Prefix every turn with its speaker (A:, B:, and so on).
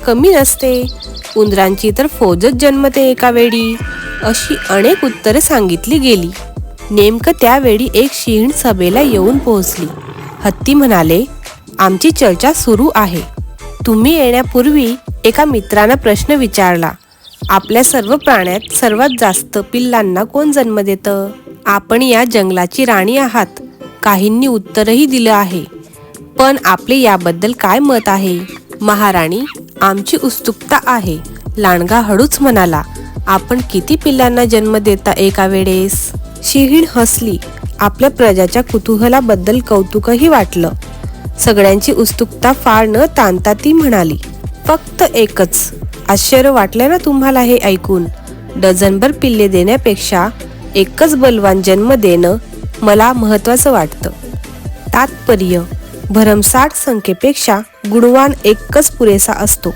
A: कमी नसते, उंदरांची तर फौजच जन्मते एका वेळी, अशी अनेक उत्तरे सांगितली गेली. नेमकं त्यावेळी एक सिंह सभेला येऊन पोहोचली. हत्ती म्हणाले, आमची चर्चा सुरू आहे. तुम्ही येण्यापूर्वी एका मित्रानं प्रश्न विचारला, आपल्या सर्व प्राण्यात सर्वात जास्त पिल्लांना कोण जन्म देतं? आपण या जंगलाची राणी आहात. काहींनी उत्तरही दिलं आहे, पण आपले याबद्दल काय मत आहे? महाराणी, आमची उत्सुकता आहे. लांडगा हळूच म्हणाला, आपण किती पिल्लांना जन्म देता एका वेळेस? सिंहीण हसली. आपल्या प्रजाच्या कुतूहलाबद्दल कौतुकही वाटलं. सगळ्यांची उत्सुकता फार न ताणता ती म्हणाली, फक्त एकच. आश्चर्य वाटलं ना तुम्हाला हे ऐकून? डझनभर पिल्ले देण्यापेक्षा एकच बलवान जन्म देणं मला महत्त्वाचं वाटतं. तात्पर्य, भरमसाठ संख्येपेक्षा गुणवान एकच पुरेसा असतो.